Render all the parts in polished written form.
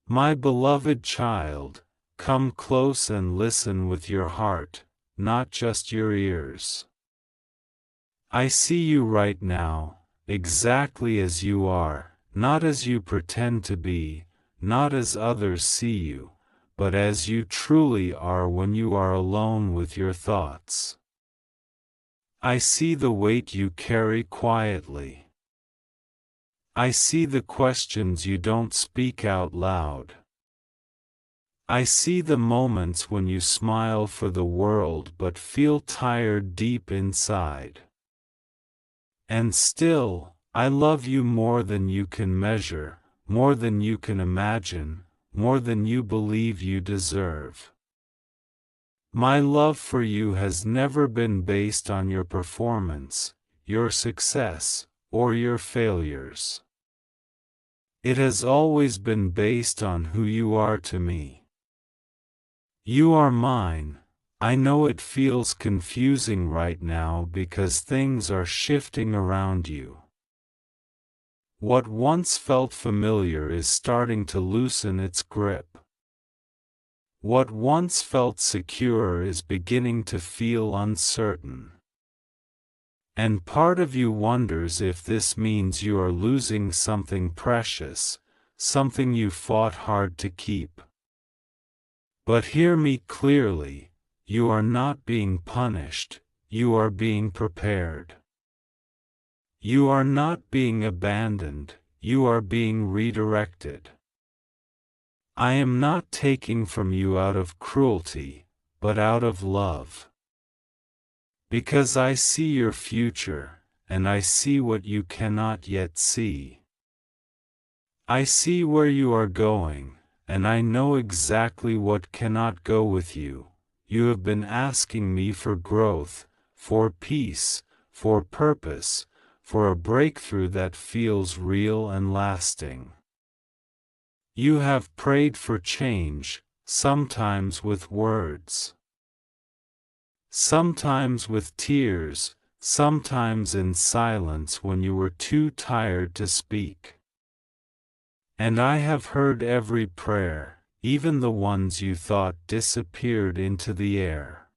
My beloved child, come close and listen with your heart, not just your ears. I see you right now, exactly as you are, not as you pretend to be, not as others see you, but as you truly are when you are alone with your thoughts. I see the weight you carry quietly. I see the questions you don't speak out loud. I see the moments when you smile for the world but feel tired deep inside. And still, I love you more than you can measure, more than you can imagine, more than you believe you deserve. My love for you has never been based on your performance, your success, or your failures. It has always been based on who you are to me. You are mine. I know it feels confusing right now because things are shifting around you. What once felt familiar is starting to loosen its grip. What once felt secure is beginning to feel uncertain. And part of you wonders if this means you are losing something precious, something you fought hard to keep. But hear me clearly, you are not being punished, you are being prepared. You are not being abandoned, you are being redirected. I am not taking from you out of cruelty, but out of love. Because I see your future, and I see what you cannot yet see. I see where you are going, and I know exactly what cannot go with you. You have been asking me for growth, for peace, for purpose, for a breakthrough that feels real and lasting. You have prayed for change, sometimes with words. Sometimes with tears, sometimes in silence when you were too tired to speak. And I have heard every prayer, even the ones you thought disappeared into the air.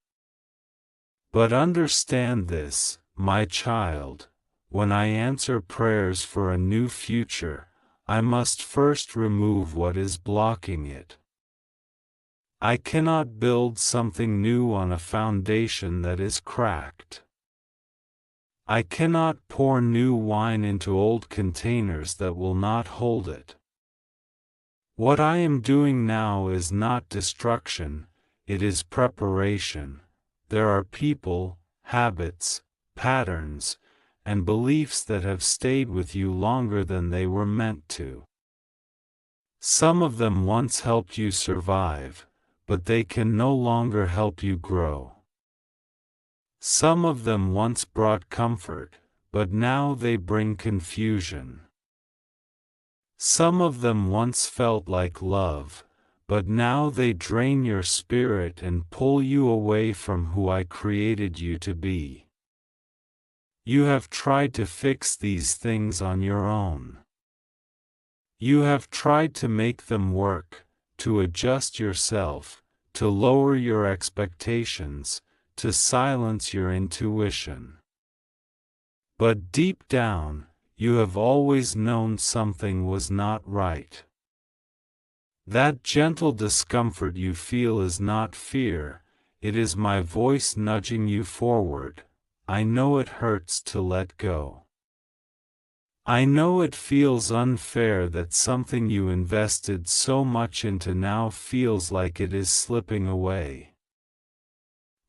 But understand this, my child, when I answer prayers for a new future, I must first remove what is blocking it. I cannot build something new on a foundation that is cracked. I cannot pour new wine into old containers that will not hold it. What I am doing now is not destruction, it is preparation. There are people, habits, patterns, and beliefs that have stayed with you longer than they were meant to. Some of them once helped you survive, but they can no longer help you grow. Some of them once brought comfort, but now they bring confusion. Some of them once felt like love, but now they drain your spirit and pull you away from who I created you to be. You have tried to fix these things on your own. You have tried to make them work, to adjust yourself, to lower your expectations, to silence your intuition. But deep down, you have always known something was not right. That gentle discomfort you feel is not fear, it is my voice nudging you forward. I know it hurts to let go. I know it feels unfair that something you invested so much into now feels like it is slipping away.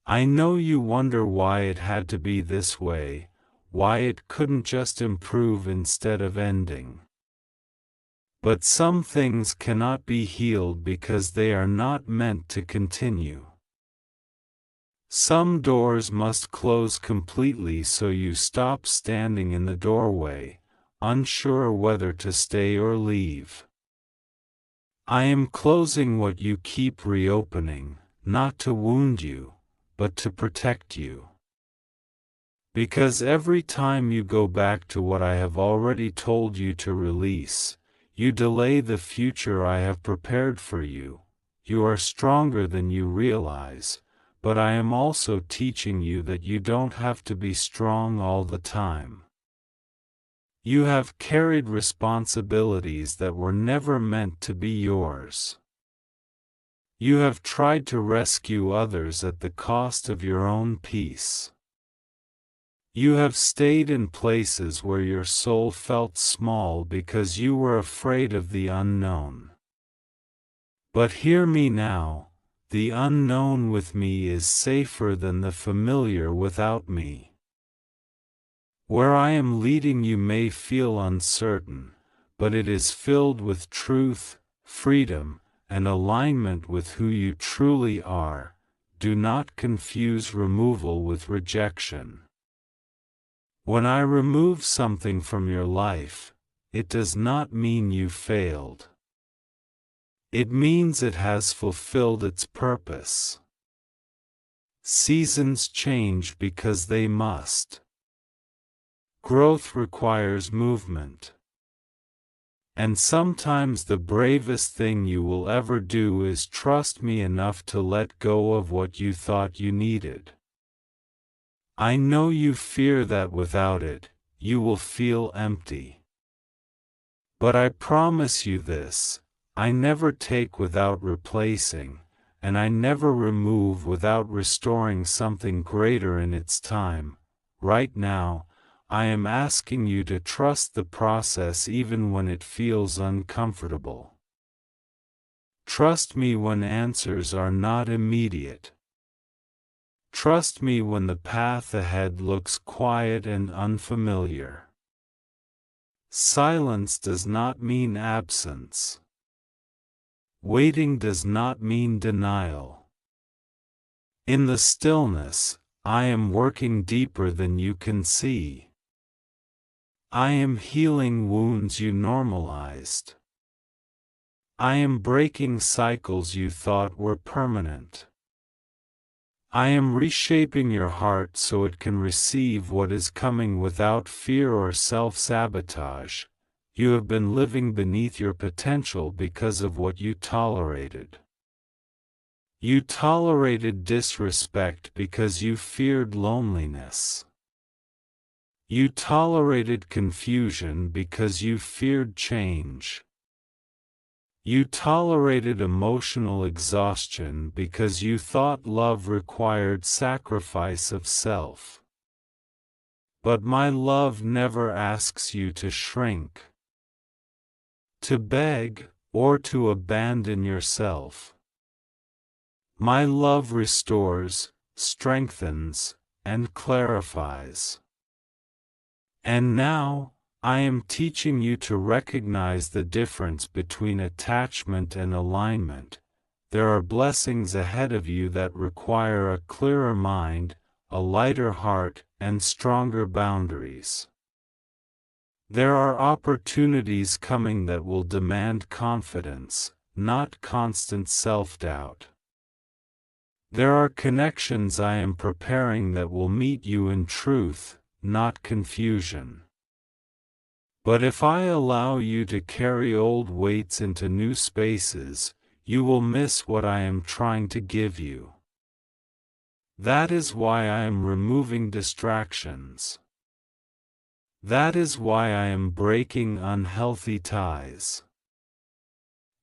I know you wonder why it had to be this way, why it couldn't just improve instead of ending. But some things cannot be healed because they are not meant to continue. Some doors must close completely so you stop standing in the doorway, unsure whether to stay or leave. I am closing what you keep reopening, not to wound you, but to protect you. Because every time you go back to what I have already told you to release, You delay the future I have prepared for you. You are stronger than you realize, but I am also teaching you that you don't have to be strong all the time. You have carried responsibilities that were never meant to be yours. You have tried to rescue others at the cost of your own peace. You have stayed in places where your soul felt small because you were afraid of the unknown. But hear me now, the unknown with me is safer than the familiar without me. Where I am leading you may feel uncertain, but it is filled with truth, freedom, and alignment with who you truly are. Do not confuse removal with rejection. When I remove something from your life, it does not mean you failed. It means it has fulfilled its purpose. Seasons change because they must. Growth requires movement. And sometimes the bravest thing you will ever do is trust me enough to let go of what you thought you needed. I know you fear that without it, you will feel empty. But I promise you this, I never take without replacing, and I never remove without restoring something greater in its time. Right now, I am asking you to trust the process even when it feels uncomfortable. Trust me when answers are not immediate. Trust me when the path ahead looks quiet and unfamiliar. Silence does not mean absence. Waiting does not mean denial. In the stillness, I am working deeper than you can see. I am healing wounds you normalized. I am breaking cycles you thought were permanent. I am reshaping your heart so it can receive what is coming without fear or self-sabotage. You have been living beneath your potential because of what you tolerated. You tolerated disrespect because you feared loneliness. You tolerated confusion because you feared change. You tolerated emotional exhaustion because you thought love required sacrifice of self. But my love never asks you to shrink, to beg, or to abandon yourself. My love restores, strengthens, and clarifies. And now, I am teaching you to recognize the difference between attachment and alignment. There are blessings ahead of you that require a clearer mind, a lighter heart, and stronger boundaries. There are opportunities coming that will demand confidence, not constant self-doubt. There are connections I am preparing that will meet you in truth, not confusion. But if I allow you to carry old weights into new spaces, you will miss what I am trying to give you. That is why I am removing distractions. That is why I am breaking unhealthy ties.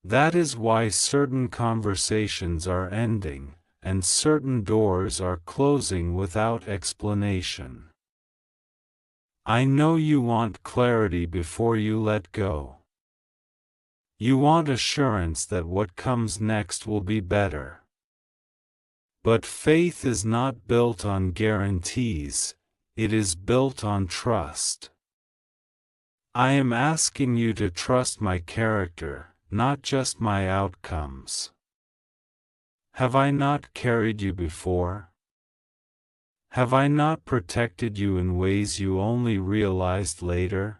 That is why certain conversations are ending, and certain doors are closing without explanation. I know you want clarity before you let go. You want assurance that what comes next will be better. But faith is not built on guarantees, it is built on trust. I am asking you to trust my character, not just my outcomes. Have I not carried you before? Have I not protected you in ways you only realized later?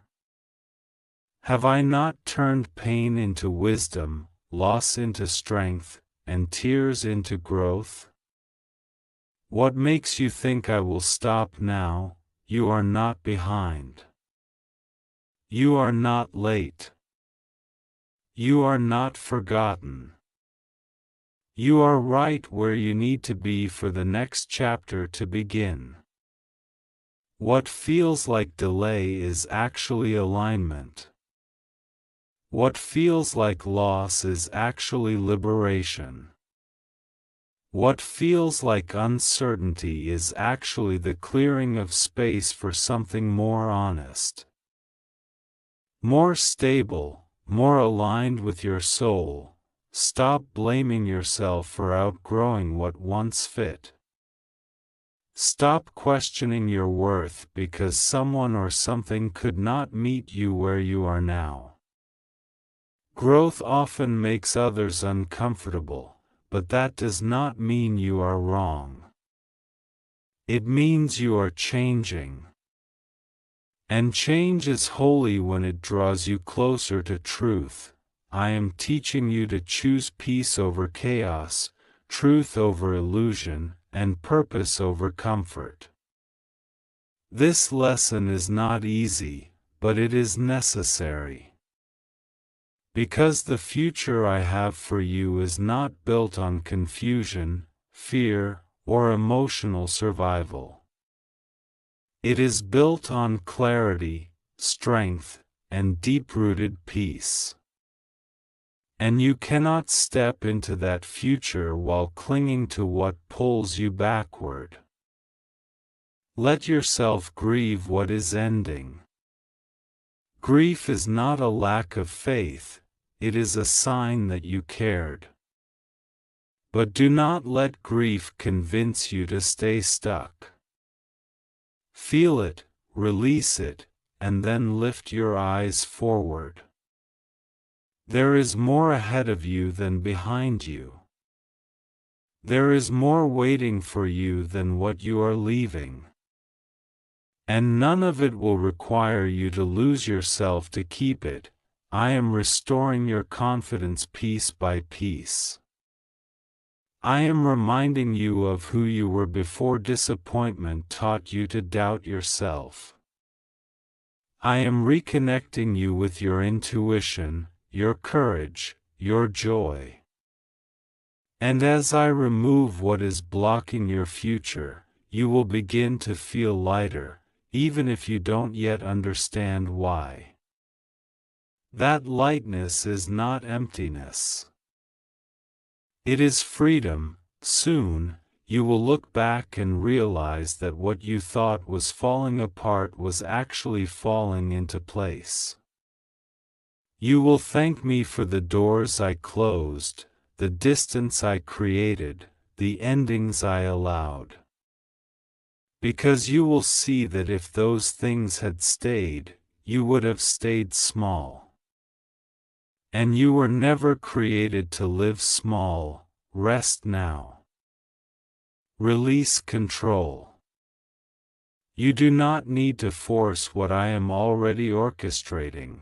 Have I not turned pain into wisdom, loss into strength, and tears into growth? What makes you think I will stop now? You are not behind. You are not late. You are not forgotten. You are right where you need to be for the next chapter to begin. What feels like delay is actually alignment. What feels like loss is actually liberation. What feels like uncertainty is actually the clearing of space for something more honest, more stable, more aligned with your soul. Stop blaming yourself for outgrowing what once fit. Stop questioning your worth because someone or something could not meet you where you are now. Growth often makes others uncomfortable, but that does not mean you are wrong. It means you are changing. And change is holy when it draws you closer to truth. I am teaching you to choose peace over chaos, truth over illusion, and purpose over comfort. This lesson is not easy, but it is necessary. Because the future I have for you is not built on confusion, fear, or emotional survival. It is built on clarity, strength, and deep-rooted peace. And you cannot step into that future while clinging to what pulls you backward. Let yourself grieve what is ending. Grief is not a lack of faith, it is a sign that you cared. But do not let grief convince you to stay stuck. Feel it, release it, and then lift your eyes forward. There is more ahead of you than behind you. There is more waiting for you than what you are leaving. And none of it will require you to lose yourself to keep it. I am restoring your confidence piece by piece. I am reminding you of who you were before disappointment taught you to doubt yourself. I am reconnecting you with your intuition, your courage, your joy. And as I remove what is blocking your future, you will begin to feel lighter, even if you don't yet understand why. That lightness is not emptiness. It is freedom. Soon, you will look back and realize that what you thought was falling apart was actually falling into place. You will thank me for the doors I closed, the distance I created, the endings I allowed. Because you will see that if those things had stayed, you would have stayed small. And you were never created to live small. Rest now. Release control. You do not need to force what I am already orchestrating.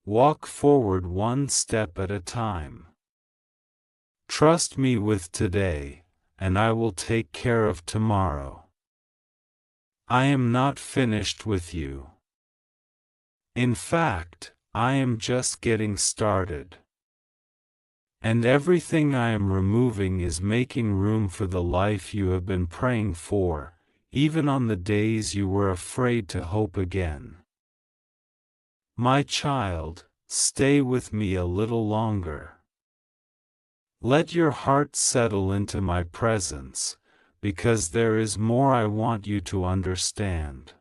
Walk forward one step at a time. Trust me with today, and I will take care of tomorrow. I am not finished with you. In fact, I am just getting started. And everything I am removing is making room for the life you have been praying for, even on the days you were afraid to hope again. My child, stay with me a little longer. Let your heart settle into my presence, because there is more I want you to understand.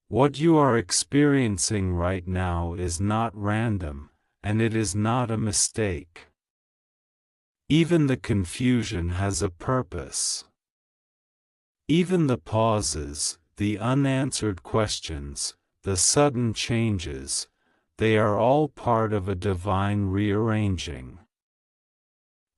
What you are experiencing right now is not random, and it is not a mistake. Even the confusion has a purpose. Even the pauses, the unanswered questions, the sudden changes, they are all part of a divine rearranging.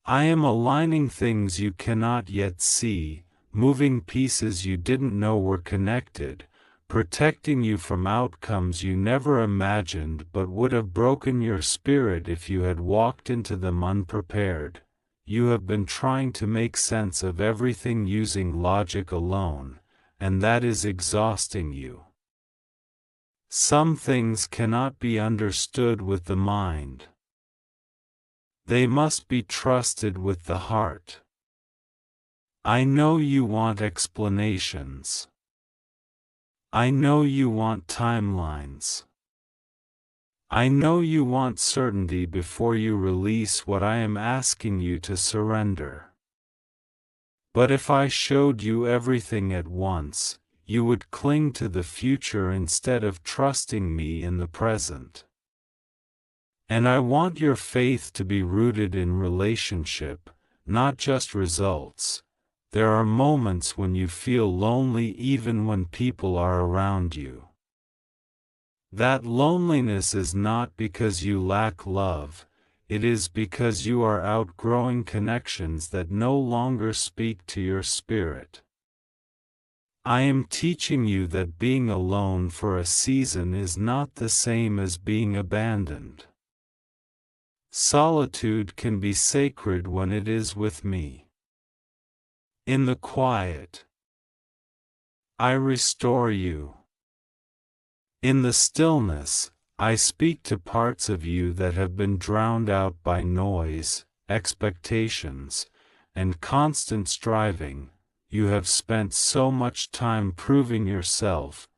I am aligning things you cannot yet see, moving pieces you didn't know were connected, protecting you from outcomes you never imagined but would have broken your spirit if you had walked into them unprepared. You have been trying to make sense of everything using logic alone, and that is exhausting you. Some things cannot be understood with the mind. They must be trusted with the heart. I know you want explanations. I know you want timelines. I know you want certainty before you release what I am asking you to surrender. But if I showed you everything at once, you would cling to the future instead of trusting me in the present. And I want your faith to be rooted in relationship, not just results. There are moments when you feel lonely even when people are around you. That loneliness is not because you lack love, it is because you are outgrowing connections that no longer speak to your spirit. I am teaching you that being alone for a season is not the same as being abandoned. Solitude can be sacred when it is with me. In the quiet, I restore you. In the stillness, I speak to parts of you that have been drowned out by noise, expectations, and constant striving. You have spent so much time proving yourself,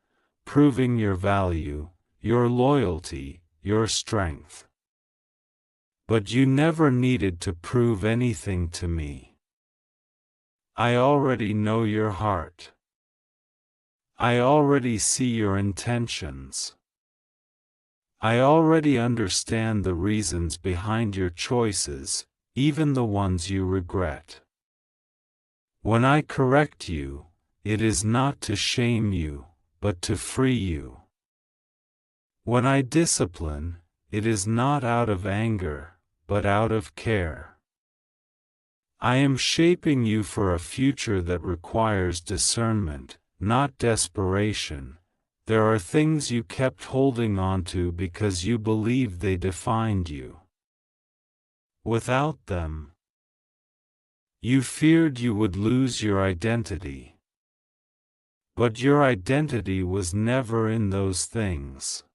proving your value, your loyalty, your strength. But you never needed to prove anything to me. I already know your heart. I already see your intentions. I already understand the reasons behind your choices, even the ones you regret. When I correct you, it is not to shame you, but to free you. When I discipline, it is not out of anger, but out of care. I am shaping you for a future that requires discernment, not desperation. There are things you kept holding on to because you believed they defined you. Without them, you feared you would lose your identity. But your identity was never in those things.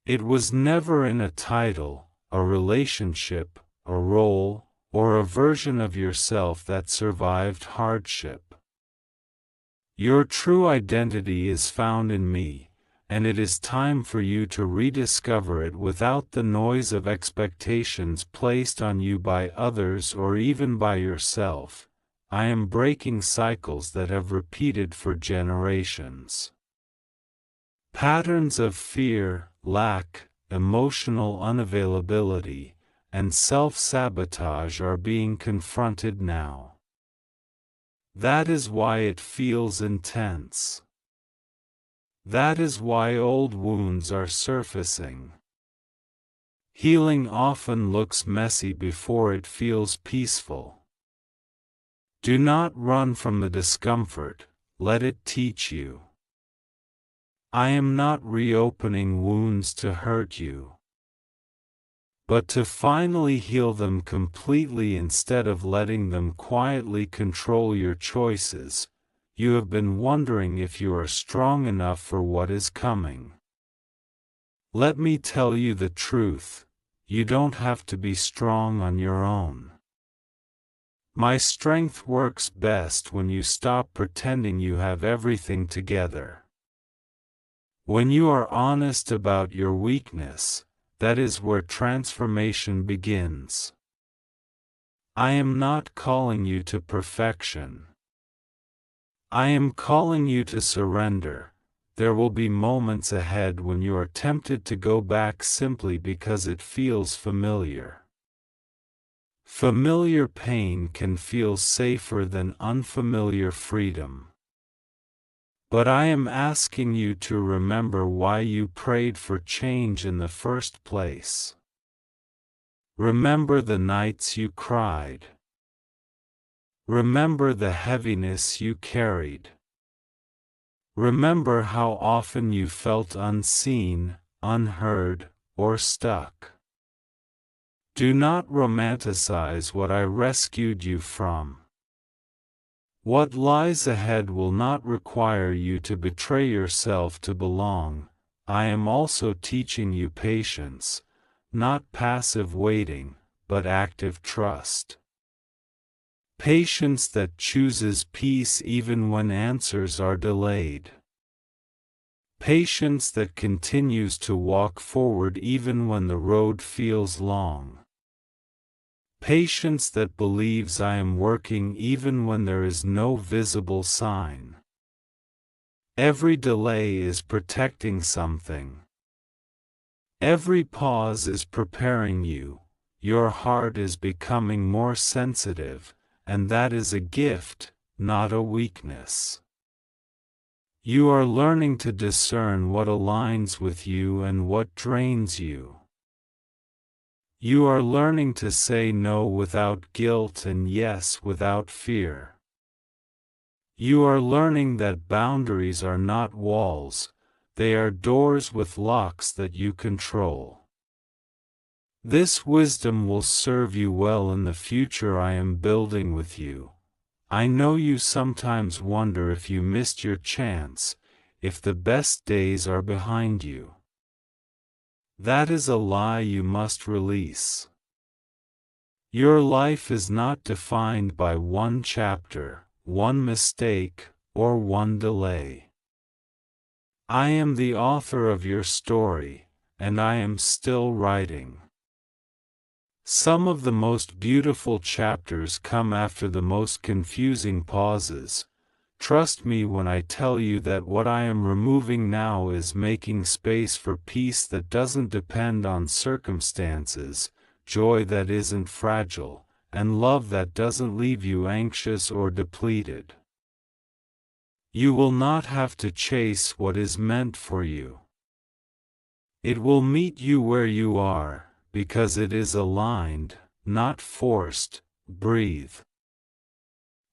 It was never in a title, a relationship, a role, or a version of yourself that survived hardship. Your true identity is found in me, and it is time for you to rediscover it without the noise of expectations placed on you by others or even by yourself. I am breaking cycles that have repeated for generations. Patterns of fear, lack, emotional unavailability, and self-sabotage are being confronted now. That is why it feels intense. That is why old wounds are surfacing. Healing often looks messy before it feels peaceful. Do not run from the discomfort, let it teach you. I am not reopening wounds to hurt you, but to finally heal them completely instead of letting them quietly control your choices. You have been wondering if you are strong enough for what is coming. Let me tell you the truth, you don't have to be strong on your own. My strength works best when you stop pretending you have everything together. When you are honest about your weakness, that is where transformation begins. I am not calling you to perfection. I am calling you to surrender. There will be moments ahead when you are tempted to go back simply because it feels familiar. Familiar pain can feel safer than unfamiliar freedom. But I am asking you to remember why you prayed for change in the first place. Remember the nights you cried. Remember the heaviness you carried. Remember how often you felt unseen, unheard, or stuck. Do not romanticize what I rescued you from. What lies ahead will not require you to betray yourself to belong. I am also teaching you patience, not passive waiting, but active trust. Patience that chooses peace even when answers are delayed. Patience that continues to walk forward even when the road feels long. Patience that believes I am working even when there is no visible sign. Every delay is protecting something. Every pause is preparing you. Your heart is becoming more sensitive, and that is a gift, not a weakness. You are learning to discern what aligns with you and what drains you. You are learning to say no without guilt and yes without fear. You are learning that boundaries are not walls, they are doors with locks that you control. This wisdom will serve you well in the future I am building with you. I know you sometimes wonder if you missed your chance, if the best days are behind you. That is a lie you must release. Your life is not defined by one chapter, one mistake, or one delay. I am the author of your story, and I am still writing. Some of the most beautiful chapters come after the most confusing pauses. Trust me when I tell you that what I am removing now is making space for peace that doesn't depend on circumstances, joy that isn't fragile, and love that doesn't leave you anxious or depleted. You will not have to chase what is meant for you. It will meet you where you are, because it is aligned, not forced. Breathe.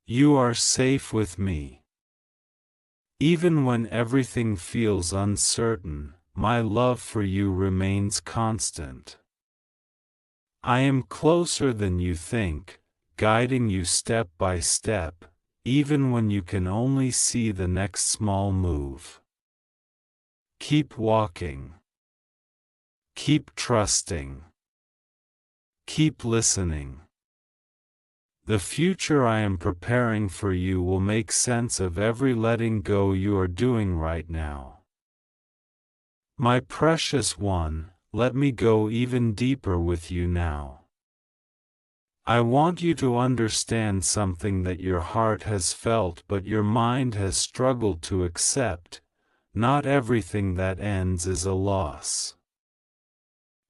You are safe with me. Even when everything feels uncertain, my love for you remains constant. I am closer than you think, guiding you step by step, even when you can only see the next small move. Keep walking. Keep trusting. Keep listening. The future I am preparing for you will make sense of every letting go you are doing right now. My precious one, let me go even deeper with you now. I want you to understand something that your heart has felt but your mind has struggled to accept. Not everything that ends is a loss.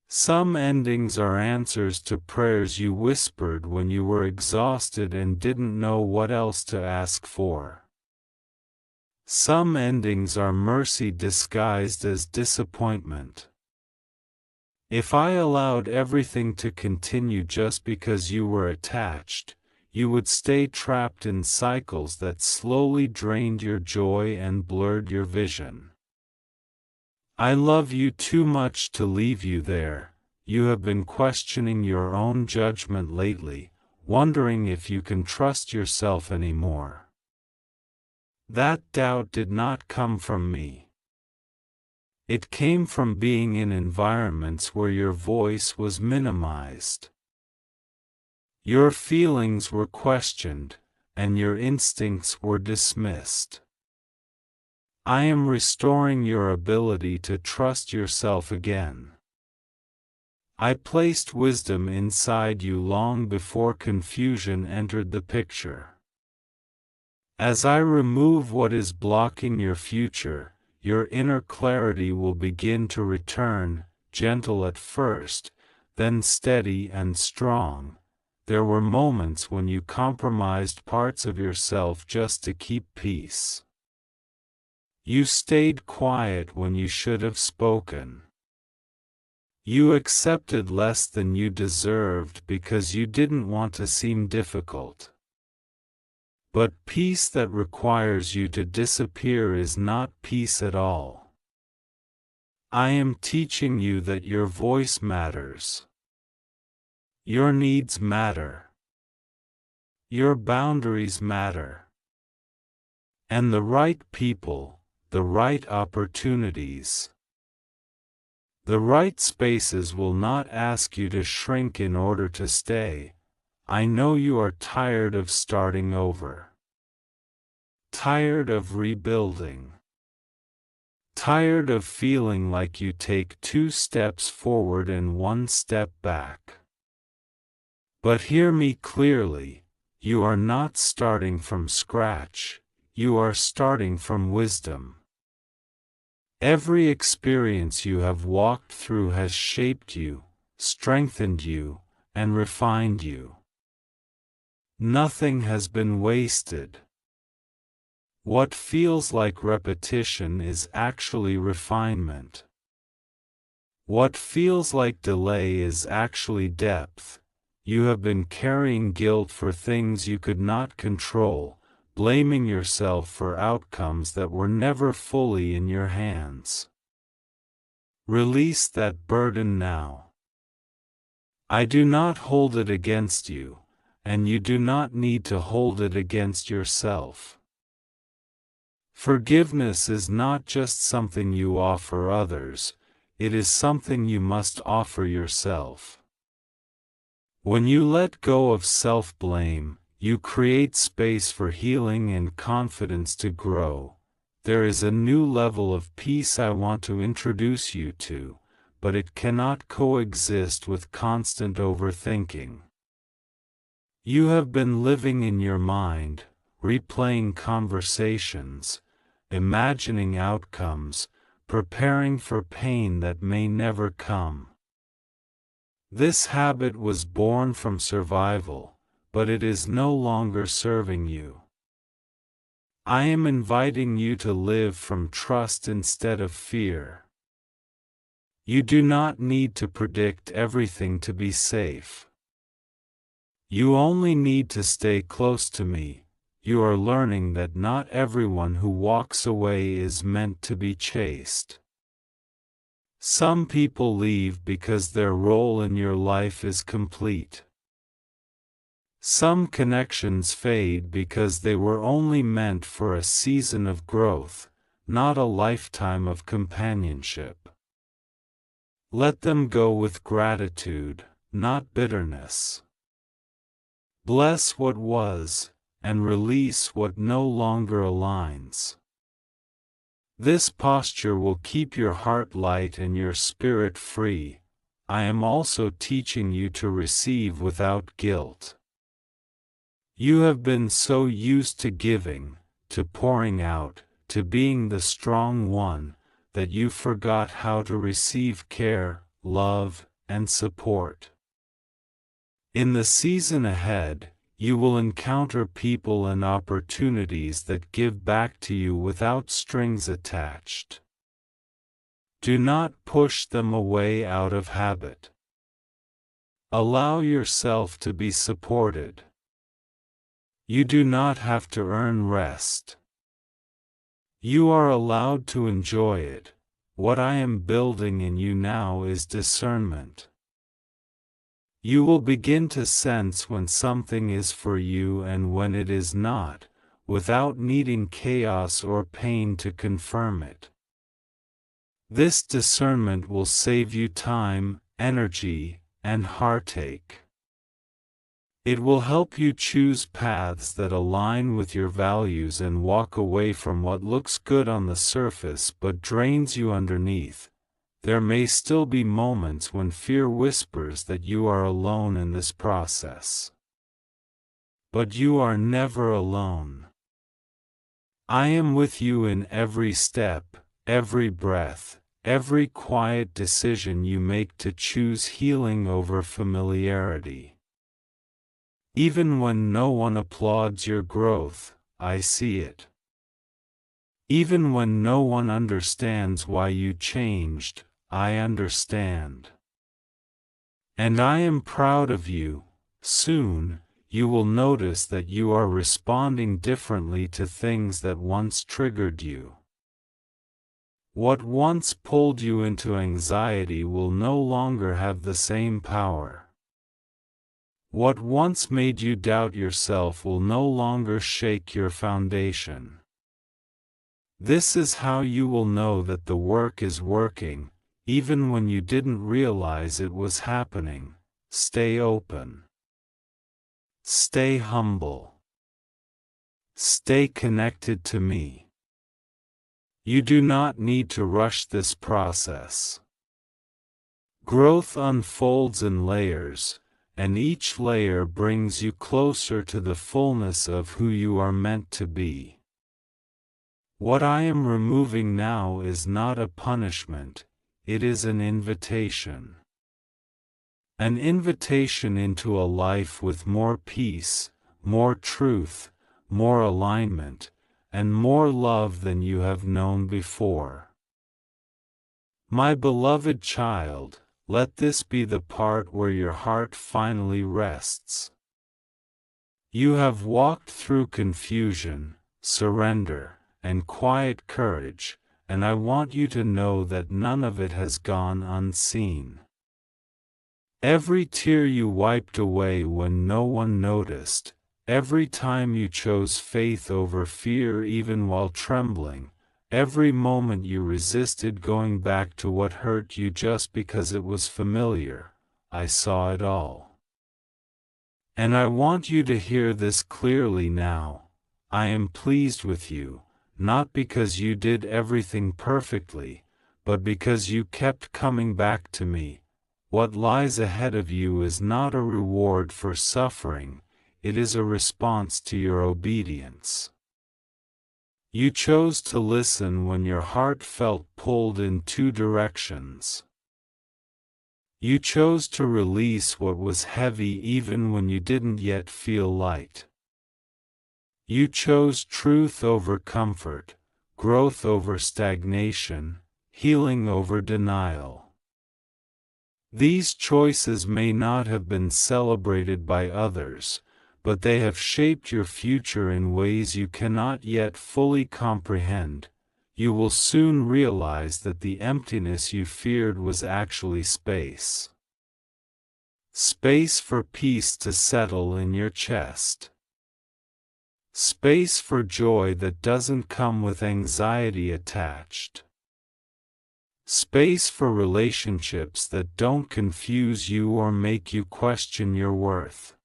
Some endings are answers to prayers you whispered when you were exhausted and didn't know what else to ask for. Some endings are mercy disguised as disappointment. If I allowed everything to continue just because you were attached, you would stay trapped in cycles that slowly drained your joy and blurred your vision. I love you too much to leave you there. You have been questioning your own judgment lately, wondering if you can trust yourself anymore. That doubt did not come from me. It came from being in environments where your voice was minimized. Your feelings were questioned, and your instincts were dismissed. I am restoring your ability to trust yourself again. I placed wisdom inside you long before confusion entered the picture. As I remove what is blocking your future, your inner clarity will begin to return, gentle at first, then steady and strong. There were moments when you compromised parts of yourself just to keep peace. You stayed quiet when you should have spoken. You accepted less than you deserved because you didn't want to seem difficult. But peace that requires you to disappear is not peace at all. I am teaching you that your voice matters. Your needs matter. Your boundaries matter. And the right people, the right opportunities, The right spaces will not ask you to shrink in order to stay. I know you are tired of starting over. Tired of rebuilding. Tired of feeling like you take 2 steps forward and 1 step back. But hear me clearly, you are not starting from scratch, you are starting from wisdom. Every experience you have walked through has shaped you, strengthened you, and refined you. Nothing has been wasted. What feels like repetition is actually refinement. What feels like delay is actually depth. You have been carrying guilt for things you could not control, blaming yourself for outcomes that were never fully in your hands. Release that burden now. I do not hold it against you, and you do not need to hold it against yourself. Forgiveness is not just something you offer others, it is something you must offer yourself. When you let go of self-blame, you create space for healing and confidence to grow. There is a new level of peace I want to introduce you to, but it cannot coexist with constant overthinking. You have been living in your mind, replaying conversations, imagining outcomes, preparing for pain that may never come. This habit was born from survival, but it is no longer serving you. I am inviting you to live from trust instead of fear. You do not need to predict everything to be safe. You only need to stay close to me. You are learning that not everyone who walks away is meant to be chased. Some people leave because their role in your life is complete. Some connections fade because they were only meant for a season of growth, not a lifetime of companionship. Let them go with gratitude, not bitterness. Bless what was, and release what no longer aligns. This posture will keep your heart light and your spirit free. I am also teaching you to receive without guilt. You have been so used to giving, to pouring out, to being the strong one, that you forgot how to receive care, love, and support. In the season ahead, you will encounter people and opportunities that give back to you without strings attached. Do not push them away out of habit. Allow yourself to be supported. You do not have to earn rest. You are allowed to enjoy it. What I am building in you now is discernment. You will begin to sense when something is for you and when it is not, without needing chaos or pain to confirm it. This discernment will save you time, energy, and heartache. It will help you choose paths that align with your values and walk away from what looks good on the surface but drains you underneath. There may still be moments when fear whispers that you are alone in this process. But you are never alone. I am with you in every step, every breath, every quiet decision you make to choose healing over familiarity. Even when no one applauds your growth, I see it. Even when no one understands why you changed, I understand. And I am proud of you. Soon, you will notice that you are responding differently to things that once triggered you. What once pulled you into anxiety will no longer have the same power. What once made you doubt yourself will no longer shake your foundation. This is how you will know that the work is working. even when you didn't realize it was happening. Stay open. Stay humble. Stay connected to me. You do not need to rush this process. Growth unfolds in layers, and each layer brings you closer to the fullness of who you are meant to be. What I am removing now is not a punishment, it is an invitation. An invitation into a life with more peace, more truth, more alignment, and more love than you have known before. My beloved child, let this be the part where your heart finally rests. You have walked through confusion, surrender, and quiet courage, and I want you to know that none of it has gone unseen. Every tear you wiped away when no one noticed, every time you chose faith over fear even while trembling, every moment you resisted going back to what hurt you just because it was familiar, I saw it all. And I want you to hear this clearly now. I am pleased with you, not because you did everything perfectly, but because you kept coming back to me. What lies ahead of you is not a reward for suffering, it is a response to your obedience. You chose to listen when your heart felt pulled in two directions. You chose to release what was heavy even when you didn't yet feel light. You chose truth over comfort, growth over stagnation, healing over denial. These choices may not have been celebrated by others, but they have shaped your future in ways you cannot yet fully comprehend. You will soon realize that the emptiness you feared was actually space. Space for peace to settle in your chest. Space for joy that doesn't come with anxiety attached. Space for relationships that don't confuse you or make you question your worth.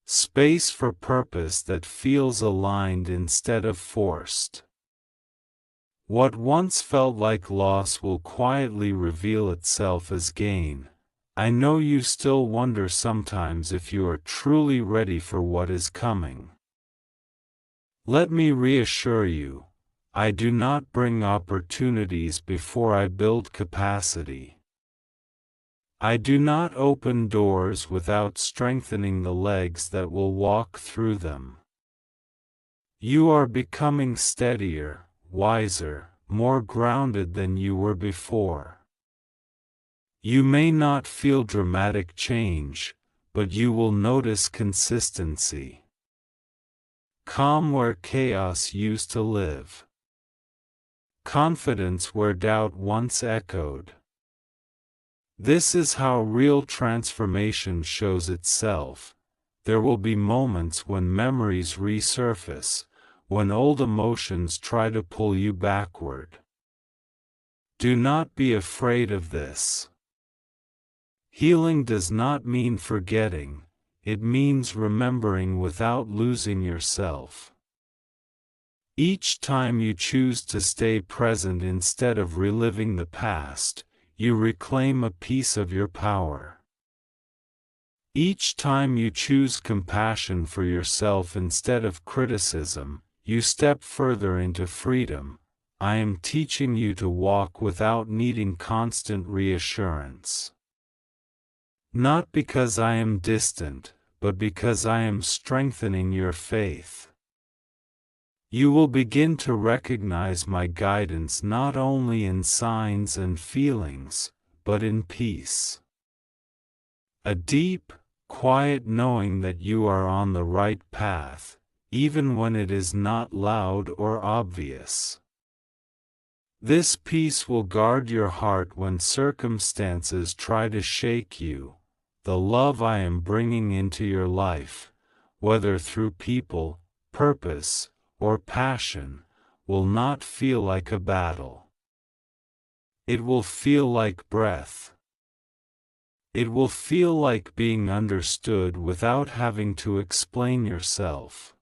Space for purpose that feels aligned instead of forced. What once felt like loss will quietly reveal itself as gain. I know you still wonder sometimes if you are truly ready for what is coming. Let me reassure you, I do not bring opportunities before I build capacity. I do not open doors without strengthening the legs that will walk through them. You are becoming steadier, wiser, more grounded than you were before. You may not feel dramatic change, but you will notice consistency. Calm where chaos used to live. Confidence where doubt once echoed. This is how real transformation shows itself. There will be moments when memories resurface, when old emotions try to pull you backward. Do not be afraid of this. Healing does not mean forgetting, it means remembering without losing yourself. Each time you choose to stay present instead of reliving the past, you reclaim a piece of your power. Each time you choose compassion for yourself instead of criticism, you step further into freedom. I am teaching you to walk without needing constant reassurance. Not because I am distant, but because I am strengthening your faith. You will begin to recognize my guidance not only in signs and feelings, but in peace. A deep, quiet knowing that you are on the right path, even when it is not loud or obvious. This peace will guard your heart when circumstances try to shake you. The love I am bringing into your life, whether through people, purpose, or passion, will not feel like a battle. It will feel like breath. It will feel like being understood without having to explain yourself.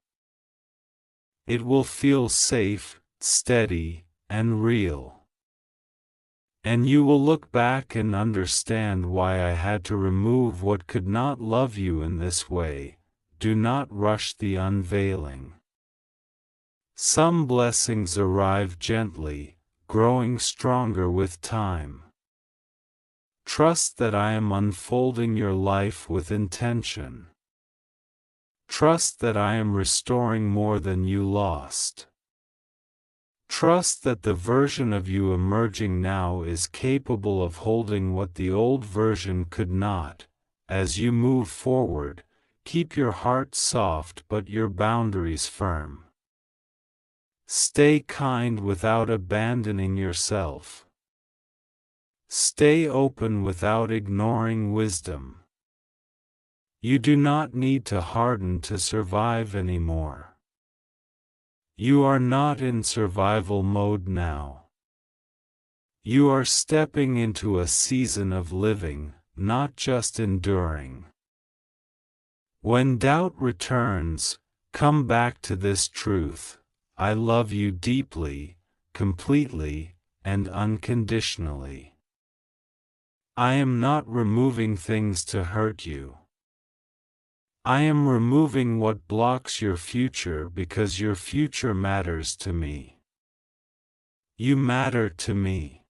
It will feel safe, steady, and real. And you will look back and understand why I had to remove what could not love you in this way. Do not rush the unveiling. Some blessings arrive gently, growing stronger with time. Trust that I am unfolding your life with intention. Trust that I am restoring more than you lost. Trust that the version of you emerging now is capable of holding what the old version could not. As you move forward, keep your heart soft but your boundaries firm. Stay kind without abandoning yourself. Stay open without ignoring wisdom. You do not need to harden to survive anymore. You are not in survival mode now. You are stepping into a season of living, not just enduring. When doubt returns, come back to this truth: I love you deeply, completely, and unconditionally. I am not removing things to hurt you. I am removing what blocks your future because your future matters to me. You matter to me.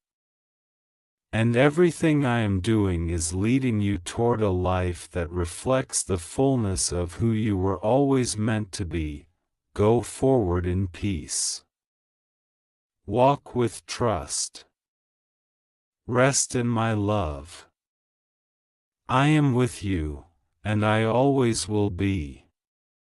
And everything I am doing is leading you toward a life that reflects the fullness of who you were always meant to be. Go forward in peace. Walk with trust. Rest in my love. I am with you, and I always will be.